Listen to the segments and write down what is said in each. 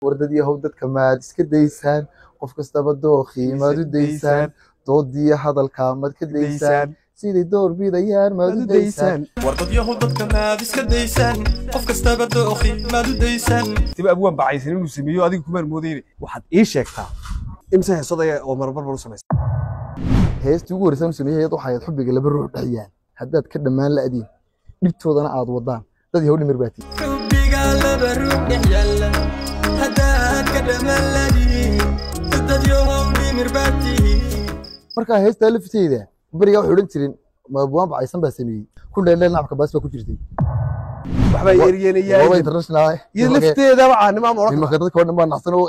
wardadii yahow dadka maad iska daysaan qof kastaba dookhii maad u daysaan doodiya hadalka maad ka daysaan sidii door bidayaan maad u daysaan wardad yahow dadka maad iska daysaan qof kastaba dookhii maad u daysaan tiba abwaan bacaysan inuu sameeyo adiga kuma moodayne waxaad ii sheegtaa imse heesodaya oo marbar u samaysan heestii ugu horreysay sameeyay waxay xubbiga laba ruux dhexyaan haddaad ka dhamaan la adiin dhibtoodana aad wadaan dad yahow dhimir baati xubbiga laba ruux dhexyaan haddaad ka dhamaan la adiin dad yahow dhimir baati marka heestaa lafteeda bariga wuxuu oran jirin ma abwaan bacaysan baa sameeyay ku dheeldheel nacabka baas baa ku jirtay waxba yeeryeelaya waa international iyo lafteeda wacanima ma oran marka dadka oo dhan baa nacsan oo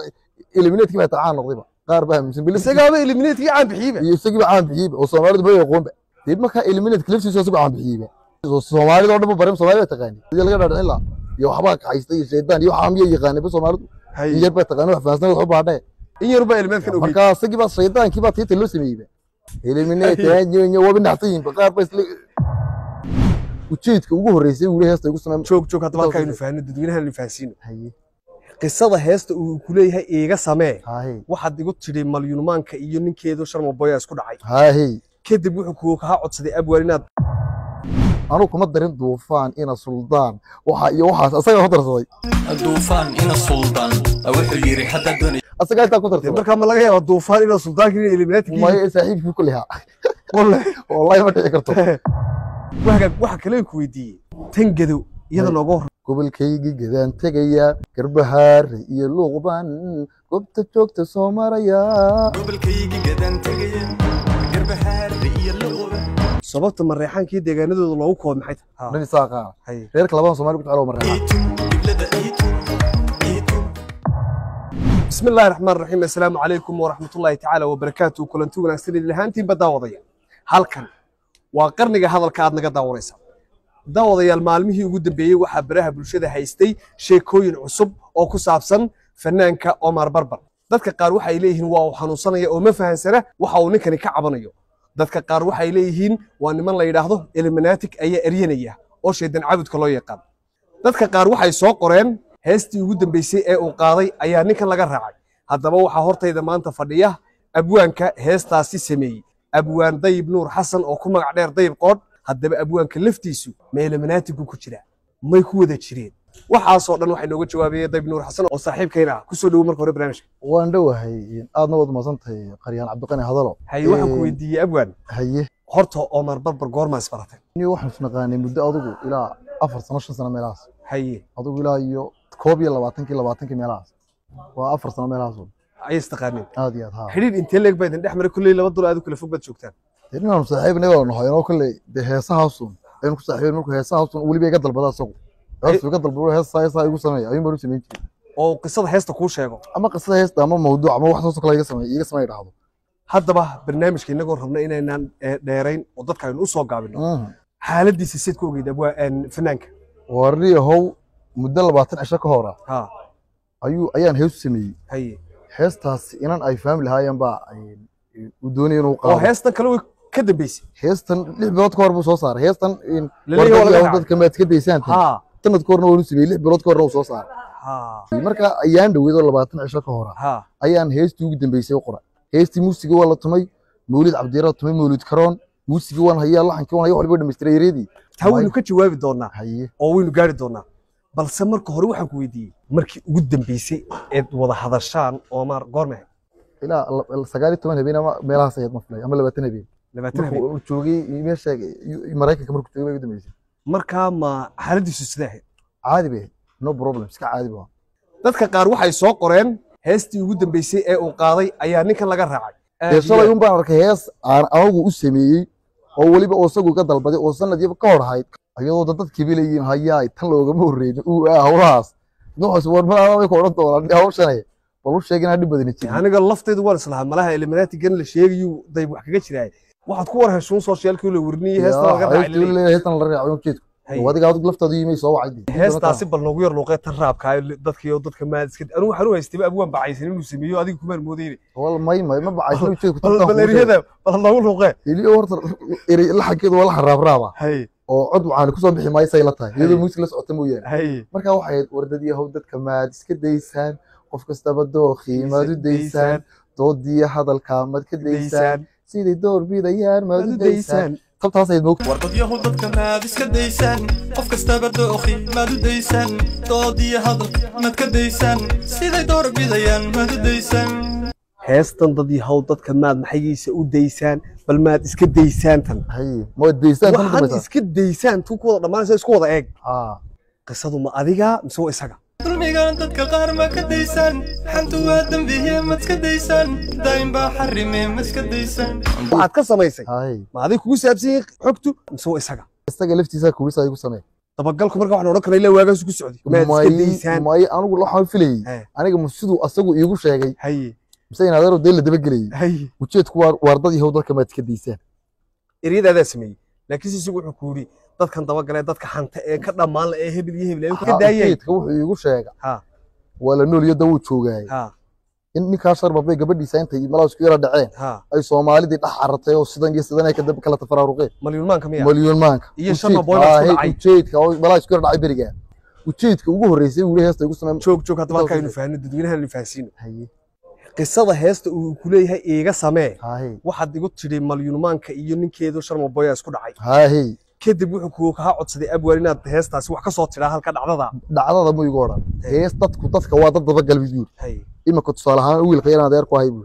eliminate baa tacaan noqdayba qaar baa aaminsan bil isagaaba eliminate caan bixiiba iyo isagii caan bixiiba oo Soomaalidu bay aqoonba dib marka eliminate clipsiisa isagoo caan bixiiba Soomaalidu oo dhan barim Soomaaliya taqaani sidii laga dhaadhicin la iyo waxba ka haystay iyo sheedaan iyo waxa miya yaqaanay ba Soomaalidu yar baa taqaano wax faasna wax u baadhay in yar baa eliminate kan ogeey marka isagii baa sheedaankii baa tiita loo sameeyay eliminate iyo wabinaxtiin qaar baa isla ujeedka ugu horeysay uu heesta ugu sameeyay joog hadda halka inuu faahno dadweynaha la faahsiino qisada heesta uu ku leeyahay iiga samee waxaad igu tiri malyuumaanka iyo ninkeedu sharma boya isku dhacay kadib wuxuu ka codsaday abwaan inaad anu kuma darin duufaan ina suldaan waxa iyo waxaas asaga ku darsaday duufaan ina suldaan wuxuu yiri hadda doonay asaga inta ku darsaday marka ma laga yaabo duufaan ina suldaan kii eliminate ma ay saaxiibkii ku leeyahay wallahi ma dhici karto waxa kale ku weydiiyay tangado iyada looga gobolkayga gadaan tagaya garbahaar iyo luuqban goobta joogta soo maraya gobolkayga gadaan tagaya garbahaar iyo luuqban sababta mareexankii deegaanadooda loogu koob maxay tahay dhan isaaqa reerka labadan Soomaali ku jecel mareexan bismillaahir rahmaanir rahiim assalaamu calaykum wa rahmatullaahi ta'ala wa barakaatuh kulanti wanaagsan ilahantiin badaawadaya halkan waa qarniga hadalka aad naga daawanaysaa daawadayaal maalmihii ugu dambeeyay waxa baraha bulshada haystay sheekooyin cusub oo ku saabsan fanaanka Omar Barbar dadka qaar waxay leeyihiin waa uu xanuunsanaya oo ma fahansana waxa uu ninkani ka cabanayo dadka qaar waxay leeyihiin waa niman la yiraahdo eliminatic ayaa eryanaya oo sheedan cabudka loo yaqaan dadka qaar waxay soo qoreen heestii ugu dambeysay ee uu qaaday ayaa ninkan laga raacay haddaba waxa hortayda maanta fadhiya abwaanka heestaasi sameeyay abwaan Dayib Nuur Xasan oo ku magac dheer Dayib Qood haddaba abwaanka laftiisu ma eliminaatigu ku jira may ku wada jireen waxaas oo dhan waxay nooga jawaabayeen Dayib Nuur Xasan oo saaxiibkayna ku soo dhaw marka hore barnaamijka waan dhawahay aadna wad maasantahay qariyaan Cabdiqani hadalo waxa ku weydiiyay abwaan horta Omar Barbar goorma isbaratay ni waxaan isnaqaanay muddo adigu ilaa 4 sano 5 sano meelahaas adigu ilaa iyo 22 meelahaas waa 4 sano meelahaas ay istaqaaneen aad iyo aad xiriir intee leeg baydin dhex maray kulli laba dul aad kala fog bad joogtaan inaan saaxiibnay oo nahay oo kale heesahaasun aynu ku saaxiibnay markuu heesahaasun waliba iga dalbada asagu heesu iga dalbado heesaha igu sameeyay ayuu maru sameeyay oo qisada heesta ku sheego ama qisada heesta ama mawduuc ama wax soo kale iga sameeyay dhahdo haddaba barnaamijka inagoo rabna inaynaan dheerayn oo dadka aynu u soo gaabino xaaladiisa sid ku ogeyd abwaan fanaanka wariyahow muddo 20 cisho ka hor ayaan heesu sameeyay heestaas inaan ay family lahaayeen baa u doonayeen uu qaado heestan kale way ka dambeysay heestan 6 bilood ka hor buu soo saaray heestan dadka maad ka daysaan tanad koorna wuu sameeyay 6 bilood ka hor uu soo saaray marka ayaan dhaweedo 20 cisho ka hor ayaan heestii ugu dambeysay u qoray heestii muusiga waa la tumay Mawlid Cabdiira tumay Mawlid Karoon muusiga waan hayaa laxankii waan hayaa waliba dhameystay yareedii taa waynu ka jawaabi doonaa oo waynu gaari doonaa balse marka hore waxaan ku weydiiyay markii ugu dambeysay ee wada hadashaan Omar goorma ilaa 19 habeen ama meelahaas ay ma filay ama 20 habeen 20 habeen uu joogay meesha Mareykanka markuu joogay ugu dambeysay marka ma xaaladiisu sidee caadi bay no problem iska caadi baa dadka qaar waxay soo qoreen heestii ugu dambeysay ee uu qaaday ayaa ninkan laga raacay heesada baan arkay hees aan anagu u sameeyay oo waliba oo isagu ka dalbaday oo sanadii ka hor ahayd ayadoo dadkii bilayeen hayaa tan looga mooreeyay uu hawlahaas noocaas warma ku oran doonaa hawshanay bal sheegina dib badan jiray aniga lafteedu waan islaha malaha eliminatic gan la sheegayo Dayib wax kaga jiray waxaad ku war heshoon socialkii la warniyay heesta laga raacay heestan la raacay ujeedku wadiga aad lafteedu yimay soo wacay heestaasi bal noogu yar luuqay tan raabka dadka maad iska anigu waxaan u haystay abwaan bacaysan inuu sameeyo adiga kuma moodayne wal ma bacaysan ujeedku bal eriyada bal noogu luuqay ilaa horta la xageedo wala xaraab oo cod waxaan ku soo bixi maayay la tahay iyadoo muusiga la socota mooyaan marka waxay wardadii yahow dadka maad iska daysaan qof kastaba dookhii maad u daysaan doodiya hadalka maad ka daysaan sidii door bidayaan maad u daysaan tabtaasay moog warqad yahow dadka maad iska daysaan qof kastaba dookhii maad u daysaan doodiya hadalka maad ka daysaan sidii door bidayaan maad u daysaan heestan dad yahow dadka maad maxaygiisa u daysaan bal maad iska daysaan tan hay maad daysaan tan waxaad iska daysaan tu ku wada dhamaanaysa isku wada eeg qisadu ma adiga mise waa isaga dulmigan dadka qaar ma ka daysaan xantu waa dambiye ma iska daysaan dayn baa xarime ma iska daysaan waxaad ka samaysay ma adiga kugu saabsan xogtu mise waa isaga laftiisa kugu saayay ku samee dabagalku marka waxaan oran karaa ilaa waagaas ku socday ma iska daysaan may anigu waxaan filayay aniga musiduu asagu iigu sheegay haye mise in adeero deel la dabagelay ujeedku wardad yahow dadka maad iska daysaan eriyadaada sameeyay laakiin si wuxuu ku yiri dadkan dabagalay dadka xanta ee ka dhamaan ee hebel iyo hebel ay ka daayay wuxuu iigu sheegay wala nool iyo daw joogay in ninka sharbabay gabadhiisa intay malaas ku yara dhaceen ay Soomaalidii dhax cartay oo sidan iyo sidan ay ka dab kala tafaraaruqeen milyan maanka iyo sharma boy la dhacay ujeedka oo malaas ku yara dhacay beriga ujeedka ugu horeysay uu heesta igu sameeyay joog hadda halka aynu faahno dadweynaha la faahsiino qisada heesta uu ku leeyahay iiga samee waxaad igu tiri milyan maanka iyo ninkeedu sharma boy isku dhacay kadib wuxuu ku ka codsaday abwaar inaad heestaasi wax ka soo tiraa halka dhacdada ma igu oran hees dadka waa dad dabagal video imaka tusaale ahaan wiilka yaraan adeer ku haybu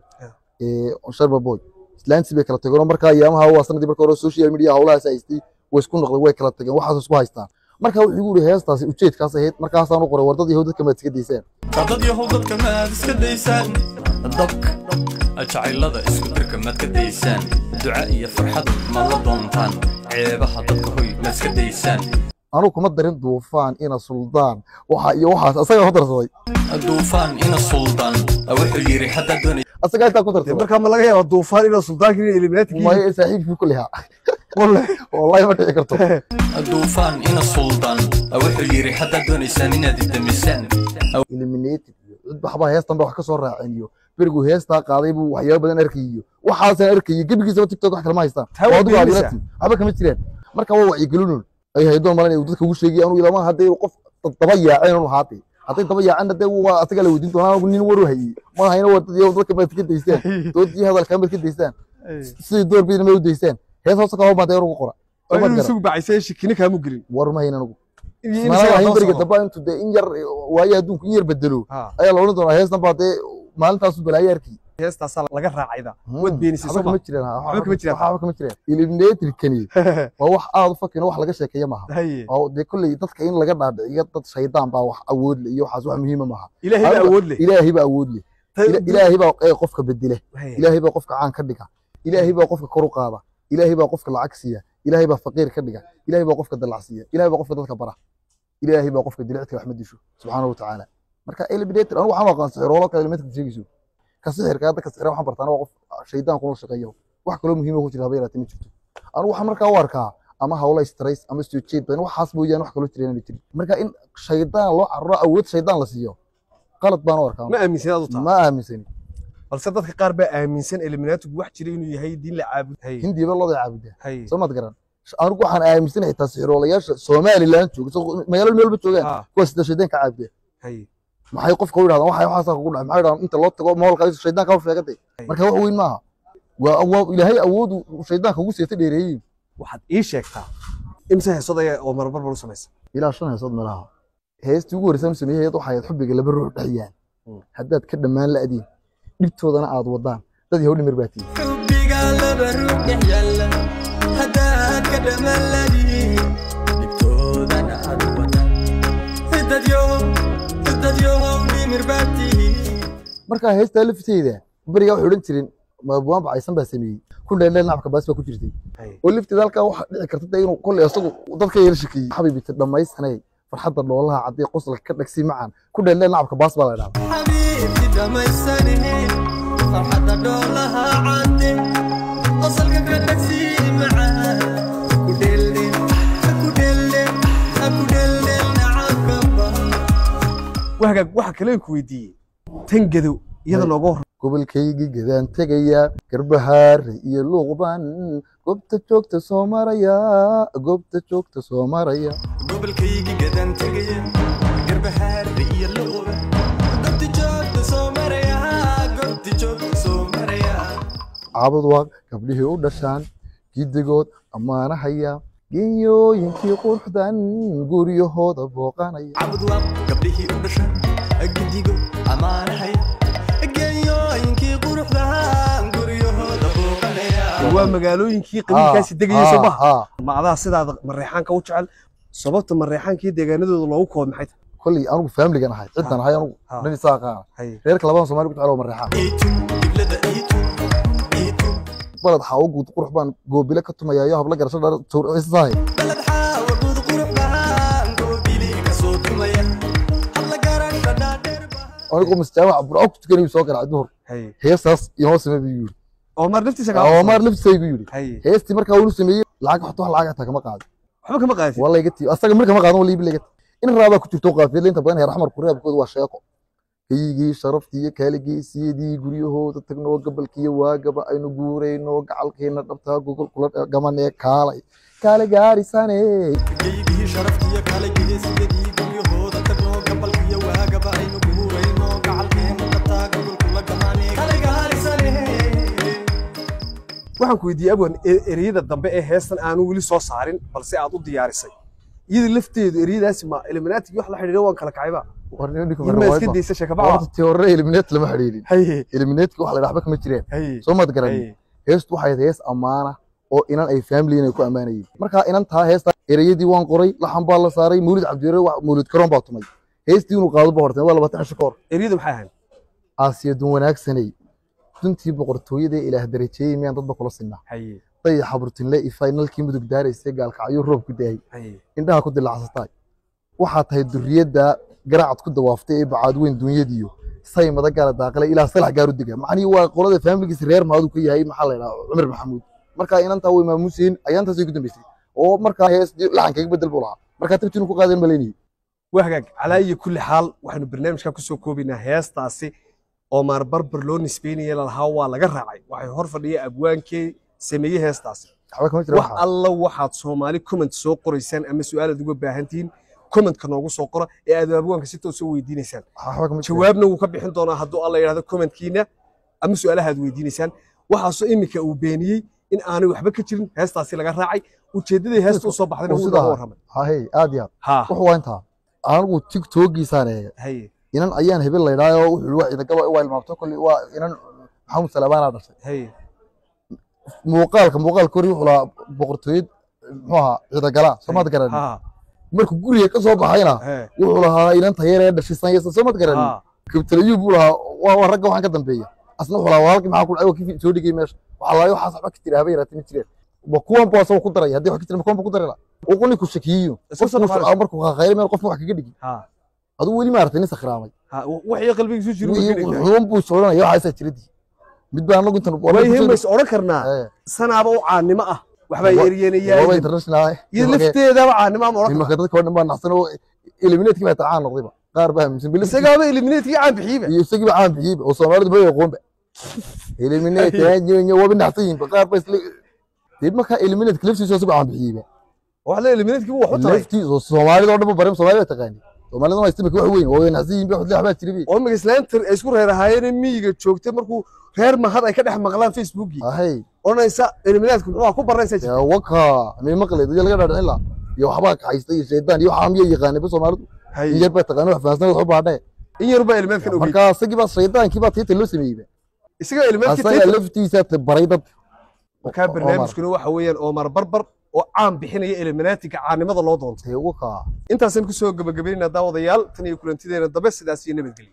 sharma boy islaanti bay kala tageen marka ayaamaha waa sanadii marka hore social media hawlahaas haystay way isku noqday way kala tageen waxaas isku haystaan marka wuxuu igu yiri heestaasi ujeedkaas ahayd markaas aan u qoray wardad yahow dadka maad iska daysaan dad yahow dadka maad iska daysaan dabka ajacaylada isku dirka maad ka daysaan duca iyo farxad ma la doontaan ceebaha dadka hoy maad iska daysaan anu kuma darin duufaan ina suldaan waxa iyo waxaas asaga ku darsaday duufaan ina suldaan wuxuu yiri hadda doonay asaga inta ku darsaday marka ma laga yaabo duufaan ina suldaan kii eliminaadkii ma ay saaxiibku kulliha wallahi ma dhici karto duufaan ina suldaan wuxuu yiri hadda doonaysan inaad idamisaan eliminated waxba heestan wax ka soo raaciniyo berigu heesta qaaday buu waxyaabo badan arkayo waxaas arkayo gabigiisa TikTok wax kale ma haystaan waxba kama jireen marka waa wacyi gelin ay haydoon malan uu dadka ugu sheegay anu ilaa ma haday qof daba yaaceen uu haatay haday daba yaaceen haday waa asaga la wadiin doonaa nin waru hayay ma hayna wadada dadka baad ka daystaan doodii hadalka baad ka daystaan sidii door biidna ma u daystaan hees hoos ka baad ugu qora oo suuq bacisay shikini kaamu gelin war ma hayna anigu ma beriga daba intu de in yar waaya adduunku in yar bedelo ayaa la oran doonaa heestan baad maalintaas balaayaarkii heestaas laga raacayda wad beenisay soo ma jiraan waxba kama jiraan eliminated kani waa wax aad u fakina wax laga sheekeeyo maaha oo de kulli dadka in laga dhaadhiciyo dad shaydaan baa wax awood leh iyo waxaas wax muhiim ma aha ilaahay baa awood leh ilaahay baa qofka bedela ilaahay baa qofka caan ka dhiga ilaahay baa qofka kor u qaada ilaahay baa qofka lacag siiya ilaahay baa faqiir ka dhiga ilaahay baa qofka dalacsiya ilaahay baa qofka dadka bara ilaahay baa qofka dilacta rahmad disho subhanahu wa ta'ala marka eliminated anu waxaan aqaan sixirolo kale mid ka sheegayso ka sixirka dadka sixir waxaan bartaan waa qof shaydaan ku shaqeeyo wax kale muhiim ah ku jira habeeraad ma jirto anu waxaan markaa u arkaa ama hawla stress ama soo jeed badan waxaas mooyaan wax kale jireen jirin marka in shaydaan loo carro awood shaydaan la siiyo qalad baan u arkaa ma aaminsan ma aaminsan balse dadka qaar baa aaminsan eliminated wax jira inuu yahay diin la caabudo hindiba loo caabudo Soomaad garan anigu waxaan aaminsanahay xitaa sixirolayaasha Soomaaliland jooga magaalada meel ba joogaan kuwa sida shaydaan ka caabudo maxay qofka u yiraahdaan waxa kugu dhacay maxay yiraahdaan inta loo tago moolka shaydaan ka sheegatay marka wax weyn maaha waa ilaahay awood shaydaanka ugu seetay dheereeyay waxaad ii sheegtaa imsa heesada oo marbar u sameeyay ilaa 5 heesad malaha heestii ugu horeysay sameeyay waxay xubbiga laba ruux dhaxyaan haddaad ka dhamaan la adin dhibtoodana aad wadaan dad yahow dhimir baati xubbiga laba ruux dhaxyaan haddaad ka dhamaan la adin dhibtoodana aad wadaan dad yahow dhimir baati marka heestaa lafteeda bariga wuxuu oran jirin ma buwan bacaysan baa sameeyay ku dheeldheel nacabka baas baa ku jirtay oo lifteeda halka wax dhici karta inuu kulli asagu dadka yeel shaqeeyay xabiibti dhamaysanay farxadda dhoolaha cadii qosolka ka dhagsi macaan ku dheeldheel nacabka baas baa la yiraahdaa xabiibti dhamaysanay farxadda dhoolaha cadii qosolka ka dhagsi macaan ku dheeldheel nacabka waxa kale ku weydiiyay tan gadow iyada looga gobolkaygi gadaan tagaya garbahaar iyo luuqban goobta joogta soo maraya gobolkaygi gadaan tagaya garbahaar iyo luuqban goobta joogta caabud waa gabdhihii u dhashaan gidigood ammaana haya geeyooyinkii quruxdan guryahooda booqanaya caabud waa gabdhihii u dhashaan gidigood ammaana haya geeyooyinkii quruxdan guryahooda booqanaya waa magaalooyinkii qabiilkaasi degayay Soomaha macdaha sidaada mareexaanka u jecel sababta mareexaankii deegaanadooda loogu koob maxay tahay kulli anigu family-gan ahay ciidan ahay anigu nin saaqaa reerka labadan Soomaali ku jecel mareexaan balad xawgud qurux baan goobile ka tumayayo habla garasho dhar toor isahay balad xawgud qurux baan goobile ka soo tumaya habla garasho dhar anigu mustawaa burco ku tukanay soo galay duhur heesaas inoo sameeyay yiri Omar naftiisa yiri heesti markaa uu sameeyay lacag xato lacag ta kama qaado waxba kama qaadin wallahi gati asaga markaa ma qaadan wali bilaga in raaba ku jirto qaafiyad inta badan heer axmar ku reebkooda waa sheeko kayigi sharaftii kaaligiisiyadii guryahooda tagno gabalkiyo waagaba aynu guureyno gacalkeena dhabtaa gogol kula gamanee kaale gaarisane kayigi sharaftii kaaligiisiyadii guryahooda tagno gabalkiyo waagaba aynu guureyno gacalkeena dhabtaa gogol kula gamanee kaale gaarisane waxaan ku weydiiyay abwan ereyada dambe ee heestan aanu wali soo saarin balse aad u diyaarisay iyada lafteedu ereyadaasi ma eliminaati wax la xiriiro waan kala kacayba warneenku ma iska deysa shakaba teorre eliminate lama xiriirin eliminate waxa la dhaxba kama jireen soo mad garan heestu waxay hees amaana oo inan ay family inay ku amaanayeen marka inan taa heesta ereyadii waan qoray laxan baa la saaray Mawlid Cabdiire wax Mawlid Karoon baa tumay heestii inuu qaado baa hortay waa 20 shakor ereyadu maxay ahayn aasiyadu wanaagsanay duntii boqortooyada ilaah darajeeyay miyaan dadba kula sinna tay xaburtinle finalkii mudug daaraysa gaalkacyo roob ku daayay indhaha ku dilacsatay waxa tahay duriyada garaacad ku dawaaftay ee bacaad weyn dunyadiyo say madagaala daaqlay ilaa salax gaar u diga macni waa qolada family-giis reer maadu ka yahay maxaa la yiraahdaa Umar Maxamuud marka inanta way maamuuseen ayaantaas ay ku dambeysay oo marka hees laxanka ka bedel bulaha marka tabtiin ku qaadeen maleeni wahagaag calaayi kulli xaal waxaanu barnaamijka ku soo koobinaa heestaasi Omar Barbar loo nisbeynayay lahaa waa laga raacay waxay hor fadhiyay abwaankii sameeyay heestaasi wax alla waxaad Soomaali comment soo qoraysaan ama su'aalaad uga baahantiin comment ka noogu soo qora ee aad abwaanka si toos u weydiinaysaan jawaabna uu ka bixin doonaa hadduu alla yiraahdo comment-kiina ama su'aalaha aad weydiinaysaan waxaasoo imika uu beeniyay in aanay waxba ka jirin heestaasi laga raacay ujeedadii heesta u soo baxdayna uu uga warramay aad iyo aad wuxuu waa intaa anigu TikTok-giisaan eegay inan ayaan hebel la yiraahdo wuxuu waa ida gaba waa ilmaabto kulli waa inan Maxamed Salaabana dhashay muuqaal kori wuxuu la boqortooyad muxuu ahaa ida gala Soomaad garan markuu guriga ka soo baxayna wuxuu lahaa inan tayeeree dhashay sanaysa Soomaad garan kabtalayu buu lahaa waa ragga waxaan ka dambeeya asna wuxuu lahaa walaalkii maxaa ku dhacay kii soo dhigay meesha waxa la waxa saxba ka tiraabay yaraatay ma jireen kuwan baa soo ku daray hadii wax ka tiraabay kuwan ku daray oo qoni ku shakiyo markuu khayr meel qof wax kaga dhigi aduu wali ma artay sakhraamay wixii qalbigiisu jiro wuxuu buu sooranaya waxa ay jiridii mid baan lagu intan wayhimays oran karnaa sanaaba u caanimo ah waxba yeeriyeenayaan waa international iyo lafteeda caanimo ma oran karnaa dadka dhan baan naxsan oo eliminate-ki baa taan noqdayba qaar baa misan bilis isagaaba eliminate-ki caan bixiiba iyo isagiiba caan bixiiba oo Soomaalidu bay aqoonba eliminate yaanyo waa binaxsan qaar baa isla dib marka eliminate klifsiiso soo caan bixiiba wax la eliminate-ki wax u taray laftiiso Soomaalidu oo dhan barim Soomaalidu taqaan Soomaalidu ma istimka wax weyn oo naxsiin baa xudle waxba jiribay oo magislaantar ay isku reerahaayeen miyiga joogtay markuu reer mahad ay ka dhex maqlaan Facebook-gi onaysa eliminaadku wuxuu ku baraysaa jirta waka ma maqlay dad laga dhaadhicin la iyo waxba ka haystay sheedaan iyo waxa miyi yaqaanay Soomaalidu in yar baa taqaan wax faansan wax baadhay in yar baa eliminaadkan ogeey marka asagii baa sheedaankii baa tiita loo sameeyay isaga eliminaadkii tiita laftiisa baray dad marka barnaamijkuna waxa weeyaan Omar Barbar oo caan bixinaya eliminaadka caanimada loo doontay waka intaasan ku soo gabagabeynaa daawadayaal tan iyo kulantideena dambe sidaas iyo nabadgelyo